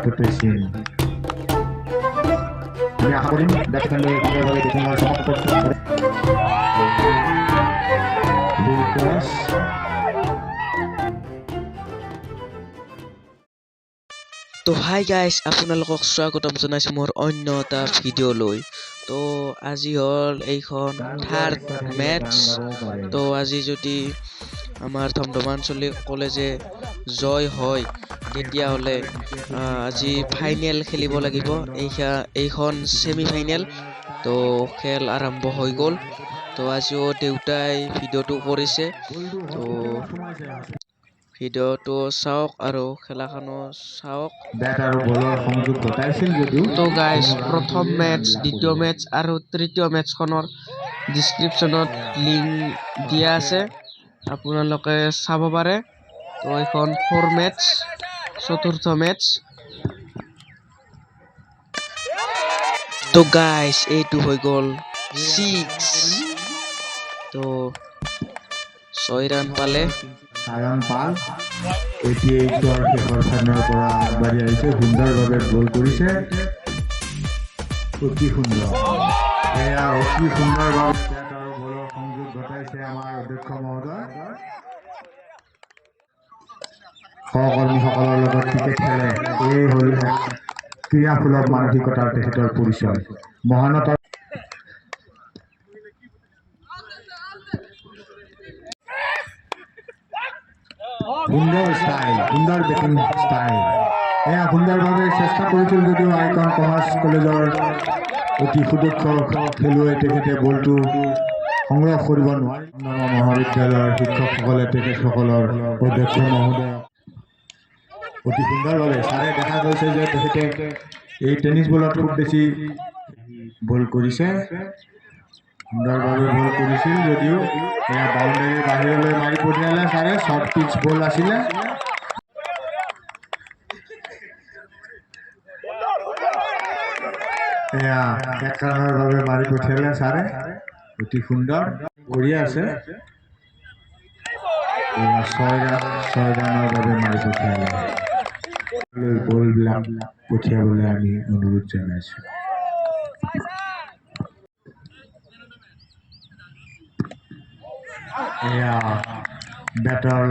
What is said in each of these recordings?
Putusin. Kami akan uling dapatkan dari berbagai dukungan sama kepada Lucas. তো hi guys, আপোনালোকক স্বাগতম জনাইছোঁ মোৰ অন্য এটা ভিডিঅ'লৈ। তো আজি হ'ল এইখন থাৰ্ড মেটছ। তো আজি যদি আমাৰ ধমধমাঞ্চলিক কলেজে জয় হয় তেতিয়াহ'লে আজি ফাইনেল খেলিব লাগিব। এইখন ছেমি ফাইনেল। তো খেল আৰম্ভ হৈ গ'ল। তো আজিও দেউতাই ভিডিঅ'টো কৰিছে। তো ভিডিঅ'টো চাওক আৰু খেলাখনো চাওক। তো গাইজ, প্ৰথম মেটছ, দ্বিতীয় মেটছ আৰু তৃতীয় মেটছখনৰ ডিছক্ৰিপশ্যনত লিংক দিয়া আছে, আপোনালোকে চাব পাৰে। তো এইখন 4 মেটছ, চতুৰ্থ মেটছ। তো গাইজ, এইটো হৈ গ'ল 6। তো 6 ৰান পালে। শেষৰ স্থানৰ পৰা আগবাঢ়ি আহিছে, সুন্দৰভাৱে গ'ল কৰিছে, অতি সুন্দৰ। এয়া অতি সুন্দৰভাৱে বেট আৰু বলৰ সংযোগ ঘটাইছে আমাৰ অধ্যক্ষ মহোদয়। সহকৰ্মীসকলৰ লগত ক্ৰিকেট খেলে, এই হ'ল ক্ৰীড়াসুলভ মানসিকতাৰ তেখেতৰ পৰিচয়। মহানতা সুন্দৰ ষ্টাইল, সুন্দৰ বেটিং ষ্টাইল। এয়া সুন্দৰভাৱে চেষ্টা কৰিছিল যদিও আইকন কমাৰ্চ কলেজৰ অতি সুদক্ষ খেলুৱৈ তেখেতে বলটো সংগ্ৰহ কৰিব নোৱাৰি। মহাবিদ্যালয়ৰ শিক্ষকসকলে তেখেতসকলৰ অধ্যক্ষ মহোদয়ক অতি সুন্দৰভাৱে ছাৰে দেখা গৈছে যে তেখেতে এই টেনিছ বলত খুব বেছি বল কৰিছে, সুন্দৰভাৱে বল কৰিছিল যদিও এয়া বাউণ্ডাৰীৰ বাহিৰলৈ মাৰি পঠিয়ালে ছাৰে। শ্বৰ্ট পিচ বল আছিলে। এয়া 1 ৰানৰ বাবে মাৰি পঠিয়ালে ছাৰে, অতি সুন্দৰ কৰি আছে। এয়া 6 ৰানৰ বাবে মাৰি পঠিয়ালে। বলবিলাক পঠিয়াবলৈ আমি অনুৰোধ জনাইছো। এয়া বেটৰ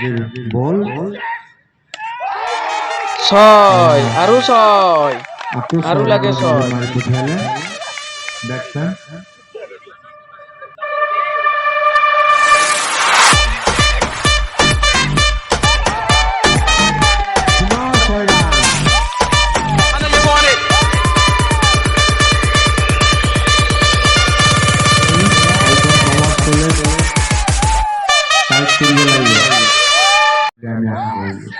আজিৰ বল 6 আৰু 6 আকৌ আৰু লাগে ছয়। মাৰি পঠিয়ালে বেটছমেন পুনৰ 6 ৰান কমাৰ্চ কলেজ টাইট কৰিব লাগিব আমি আশা কৰিলোঁ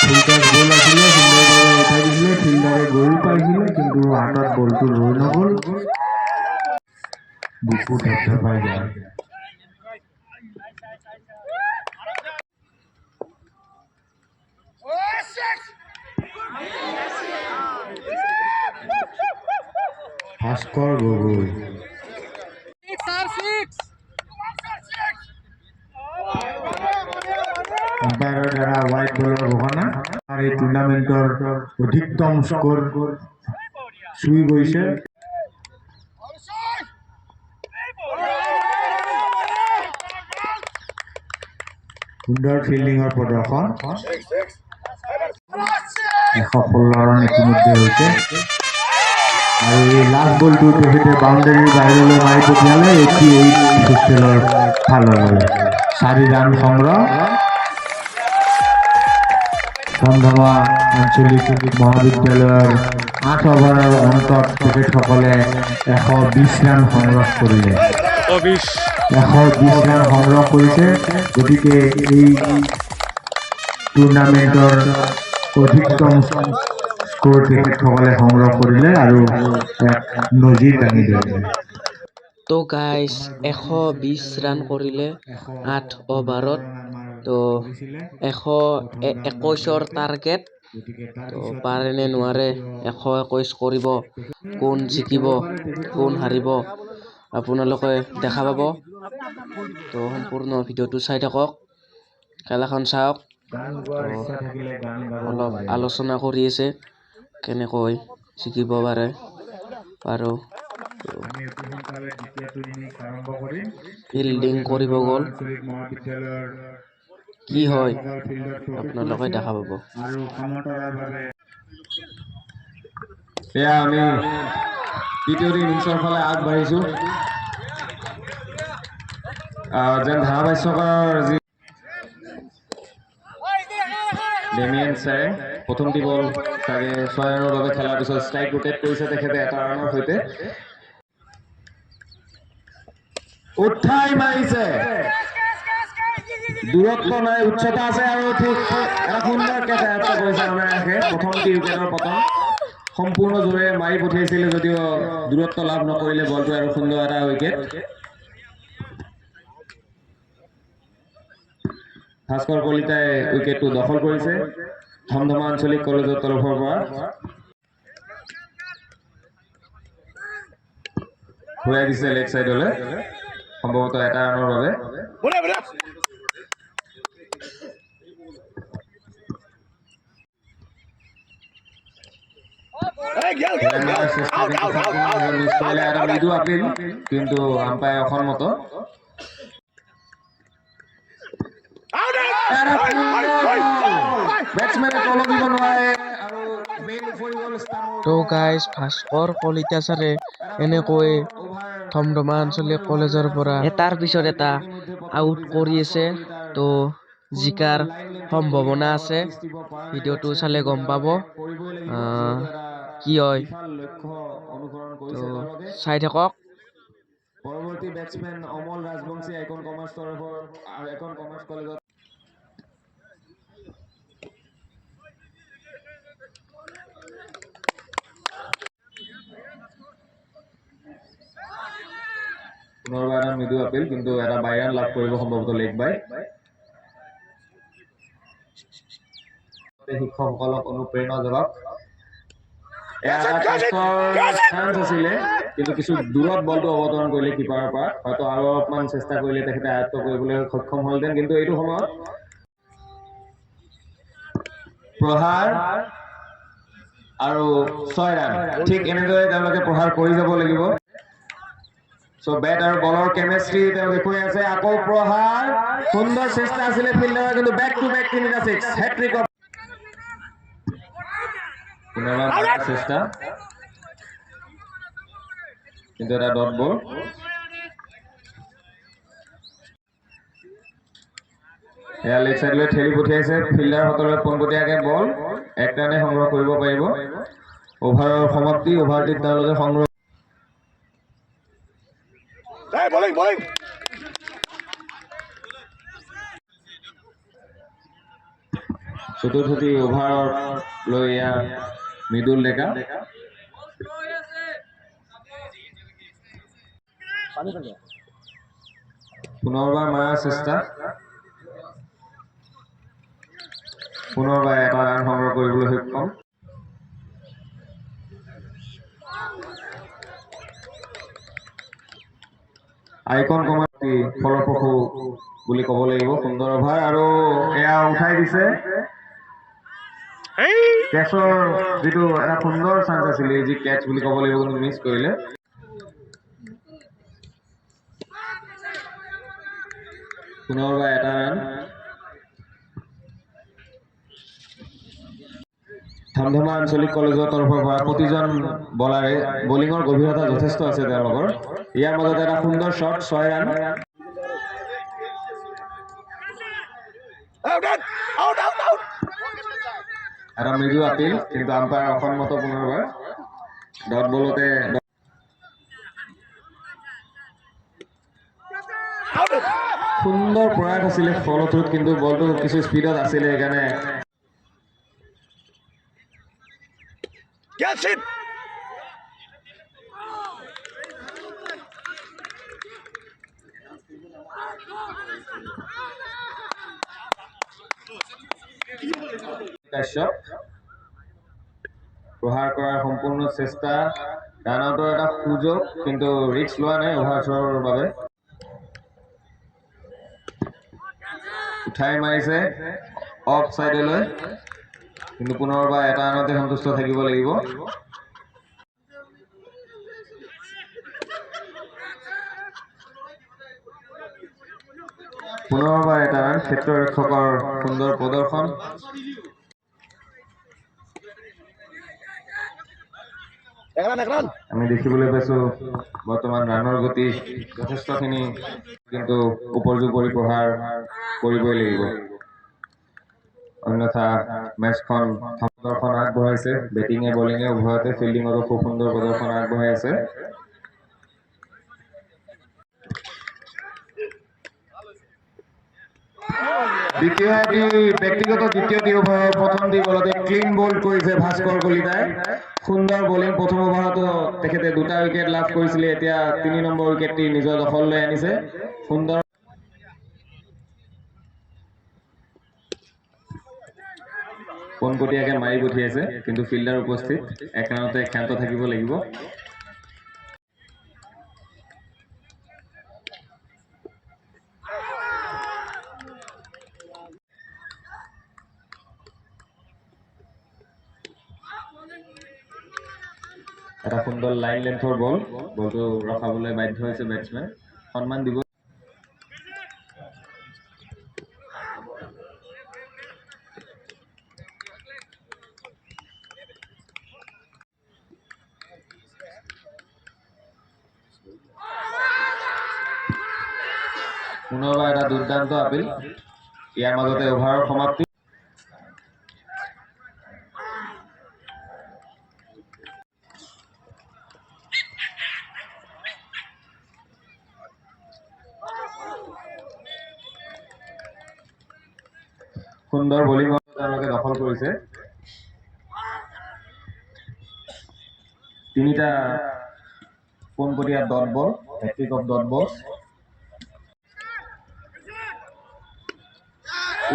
ফিল্টাৰ বল আছিলে সুন্দৰভাৱে উঠাই দিছিলে ফিল্ডাৰে গৈ পাইছিলে কিন্তু হাতত বলটো ৰৈ নগ'ল বুকু ধপধপাই যায় ভাস্কৰ গগৈ আম্পায়াৰৰ দ্বাৰা হোৱাইট বলৰ ঘোষণা আৰু এই টুৰ্ণামেণ্টৰ অধিকতম স্ক'ৰ চুই গৈছে সুন্দৰ ফিল্ডিঙৰ প্ৰদৰ্শন 116 ৰান ইতিমধ্যে হৈছে আৰু এই লাষ্ট বলটো তেখেতে বাউণ্ডেৰীৰ বাহিৰলৈ মাৰি পঠিয়ালে 88 হোষ্টেলৰ ফাললৈ 4 ৰান সংগ্ৰহ ধমধমা আঞ্চলিক মহাবিদ্যালয়ৰ 8 অভাৰৰ অন্তত তেখেতসকলে 120 ৰান সংগ্ৰহ কৰিলে 120 ৰান সংগ্ৰহ কৰিছে গতিকে এই টুৰ্ণামেণ্টৰ অধিকতম স্ক'ৰ তেখেতসকলে সংগ্ৰহ কৰিলে আৰু এক নজিৰ দাঙি ধৰিলে তো গাইজ 120 ৰান কৰিলে 8 অভাৰত তো 121ৰ টাৰ্গেট তো পাৰে নে নোৱাৰে 121 কৰিব কোন জিকিব কোন হাৰিব আপোনালোকে দেখা পাব তো সম্পূৰ্ণ ভিডিঅ'টো চাই থাকক খেলাখন চাওক অলপ আলোচনা কৰি আছে কেনেকৈ জিকিব পাৰে আৰু ফিল্ডিং কৰিব গ'ল কি হয় আপোনালোকে দেখা পাব এয়া আমি দ্বিতীয় ইনিংছৰ ফালে আগবাঢ়িছোঁ যেন ধাৰাভাষ্যকৰ যি ডেমিয়েন ছাৰে প্ৰথমটি বল চাগে 6 ৰানৰ বাবে খেলাৰ পিছত ষ্ট্ৰাইক ৰোটেট কৰিছে তেখেতে 1 ৰানৰ সৈতে উঠাই মাৰিছে দূৰত্ব নাই উচ্চতা আছে আৰু ঠিক এটা সুন্দৰ কেচ আয়ত্ত কৰিছে আমাৰ ৰাখে প্ৰথমটি উইকেটৰ পতন সম্পূৰ্ণ জোৰেৰে মাৰি পঠিয়াইছিলে যদিও দূৰত্ব লাভ নকৰিলে বলটো আৰু সুন্দৰ এটা উইকেট ভাস্কৰ কলিতাই উইকেটটো দখল কৰিছে ধমধমা আঞ্চলিক কলেজৰ তৰফৰ পৰা ঘূৰাই দিছে লেগ চাইডলৈ সম্ভৱতঃ 1 ৰানৰ বাবে কিন্তু আম্পায়াৰ অসন্মত তো গাইজ ভাস্কৰ কলিতা ছাৰে এনেকৈ ধমধমা আঞ্চলিক কলেজৰ পৰা এটাৰ পিছত এটা আউট কৰি আছে তো জিকাৰ সম্ভাৱনা আছে ভিডিঅ'টো চালে গম পাব কি হয় তো চাই থাকক পৰৱৰ্তী batsmen Amal Rajbongshi Icon Commerce তৰফৰ আইকন কমাৰ্চ কলেজত পুনৰবাৰ এটা মৃদু আপিল কিন্তু এটা বাই ৰান লাভ কৰিব সম্ভৱতঃ লেগ বাই শিক্ষকসকলক অনুপ্ৰেৰণা জনাওক আছিলে কিন্তু কিছু দূৰত বলটো অৱতৰণ কৰিলে কিপাৰৰ পৰা হয়তো আৰু অলপমান চেষ্টা কৰিলে তেখেতে আয়ত্ব কৰিবলৈ সক্ষম হ'লহেঁতেন কিন্তু এইটো সময়ত প্ৰহাৰ আৰু 6 ৰান ঠিক এনেদৰে তেওঁলোকে প্ৰহাৰ কৰি যাব লাগিব সো বেট আৰু বলৰ কেমিষ্ট্ৰি তেওঁ দেখুৱাই আছে। আকৌ প্ৰহাৰ, সুন্দৰ চেষ্টা আছিলে ফিল্ডাৰৰ, কিন্তু বেক টু বেক 3টা 6 হেট্ৰিক। পুনৰবাৰ মাৰাৰ চেষ্টা, কিন্তু এটা ডট বল। এয়া লেগ চাইডলৈ ঠেলি পঠিয়াইছে ফিল্ডাৰ হাতলৈ পোনপটীয়াকৈ বল। 1 ৰানে সংগ্ৰহ কৰিব পাৰিব। অভাৰৰ সমাপ্তি, অভাৰটিত তেওঁলোকে সংগ্ৰহ। চতুৰ্থটি অভাৰলৈ এয়া মৃদুল ডেকা। পুনৰবাৰ মাৰাৰ চেষ্টা, পুনৰবাৰ এটা ৰান সংগ্ৰহ কৰিবলৈ সক্ষম। আইকন কমান্ড ফলপ্ৰসূ বুলি ক'ব লাগিব। সুন্দৰ অভাৰ আৰু এয়া উঠাই দিছে। কেচৰ যিটো এটা সুন্দৰ চান্স আছিলে, যি কেচ বুলি ক'ব লাগিব, কিন্তু মিছ কৰিলে। পুনৰবাৰ এটা ৰান। ধমধমা আঞ্চলিক কলেজৰ তৰফৰ পৰা প্ৰতিজন বলাৰে বলিঙৰ গভীৰতা যথেষ্ট আছে তেওঁলোকৰ। ইয়াৰ মাজতে এটা সুন্দৰ শ্বট, 6 ৰান। এটা মৃদু আপিল, কিন্তু আম্পায়াৰ অসন্মত। পুনৰবাৰ ডট বলতে সুন্দৰ প্ৰয়াস আছিলে ফলটোত, কিন্তু বলটো কিছু স্পীডত আছিলে, সেইকাৰণে কাশ্যপ প্ৰহাৰ কৰাৰ সম্পূৰ্ণ চেষ্টা, ৰান আউটৰ এটা সুযোগ, কিন্তু ৰিস্ক লোৱা নাই অভাৰচৰ বাবে। উঠাই মাৰিছে অফ চাইডলৈ, কিন্তু পুনৰবাৰ এটা ৰানতে সন্তুষ্ট থাকিব লাগিব। পুনৰবাৰ এটা ৰান, ক্ষেত্ৰৰক্ষকৰ সুন্দৰ প্ৰদৰ্শন। আমি দেখিবলৈ পাইছো বৰ্তমান ৰানৰ গতি যথেষ্টখিনি, কিন্তু উপৰ্যুপৰি প্ৰহাৰ কৰিবই লাগিব, অন্যথা মেচখন প্ৰদৰ্শন আগবঢ়াইছে। বেটিঙে বলিঙে উভয়তে ফিল্ডিঙতো খুব সুন্দৰ প্ৰদৰ্শন আগবঢ়াই আছে। ব্যক্তিগত দ্বিতীয়টি অভাৰৰ প্ৰথমটি বলতে ক্লিন বল্ড কৰিছে ভাস্কৰ কলিতাই। সুন্দৰ বলিং। প্ৰথম অভাৰতো তেখেতে 2টা উইকেট লাভ কৰিছিলে, এতিয়া 3 নম্বৰ উইকেটটি নিজৰ দখললৈ আনিছে। সুন্দৰ পোনপটীয়াকৈ মাৰি পঠিয়াইছে, কিন্তু ফিল্ডাৰ উপস্থিত। 1 ৰানতে ক্ষান্ত থাকিব লাগিব। এটা সুন্দৰ লাইন লেন্থৰ বল, বলটো ৰখাবলৈ বাধ্য হৈছে বেটছমেন। সন্মান দিব। পুনৰবাৰ এটা দুৰ্দান্ত আপিল। ইয়াৰ মাজতে অভাৰৰ সমাপ্তি। সুন্দৰ বলিং তেওঁলোকে দখল কৰিছে। 3টা পোনপটীয়া dot ball, hat-trick of dot ball.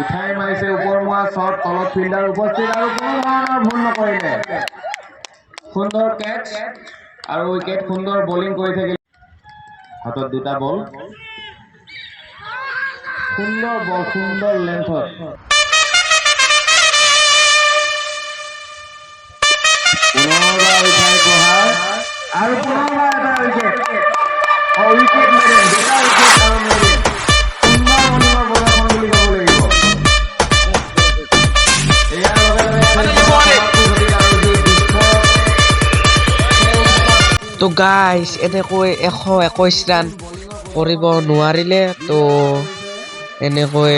উঠাই মাৰিছে ওপৰমুৱা শ্বট, তলত ফিল্ডাৰ উপস্থিত আৰু কোনো ধৰণৰ ভুল নকৰিলে। সুন্দৰ কেচ আৰু উইকেট। সুন্দৰ বলিং কৰি থাকিলে। হাতত 2টা বল, সুন্দৰ বল, সুন্দৰ লেন্থত। পুনৰবাৰ উঠাই প্ৰহাৰ আৰু পুনৰবাৰ এটা উইকেট। গাইজ এনেকৈ 121 ৰান কৰিব নোৱাৰিলে তো এনেকৈ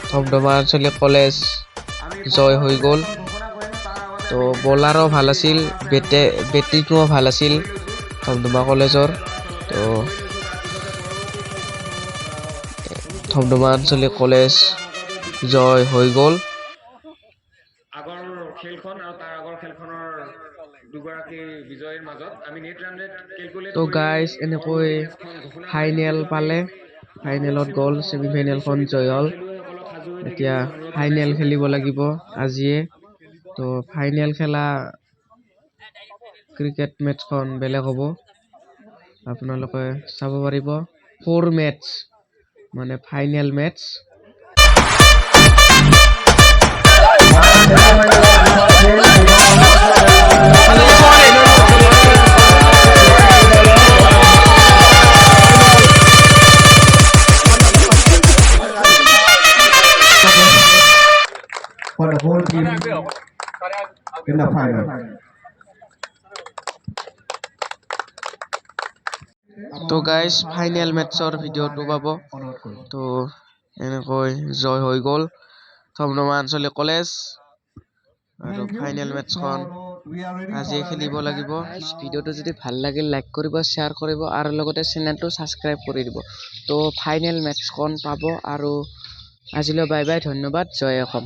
ধমধমা আঞ্চলিক কলেজ জয় হৈ গ'ল। তো বলাৰো ভাল আছিল, বেটিঙো ভাল আছিল ধমধমা কলেজৰ। তো ধমধমা আঞ্চলিক কলেজ জয় হৈ গ'ল। আগৰ খেলখন আৰু তাৰ আগৰ খেলখনৰ দুগৰাকী বিজয়ীৰ মাজত আমি নেট ৰান ৰেট কেলকুলেট তো গাইজ এনেকৈ ফাইনেল পালে, ফাইনেলত গ'ল, ছেমি ফাইনেলখন জয় হ'ল। এতিয়া ফাইনেল খেলিব লাগিব আজিয়ে। তো ফাইনেল খেলা ক্ৰিকেট মেটছখন বেলেগ হ'ব, আপোনালোকে চাব পাৰিব। 4 মেটছ মানে final matches. For the whole team in the final. তো গাইজ ফাইনেল মেটছৰ ভিডিঅ'টো পাব। তো এনেকৈ জয় হৈ গ'ল ধমধমা আঞ্চলিক কলেজ আৰু ফাইনেল মেটছখন আজিয়ে খেলিব লাগিব। ভিডিঅ'টো যদি ভাল লাগিল লাইক কৰিব, শ্বেয়াৰ কৰিব আৰু লগতে চেনেলটো ছাবস্ক্ৰাইব কৰি দিব। তো ফাইনেল মেটছখন পাব আৰু আজিলৈ বাই বাই, ধন্যবাদ, জয় অসম।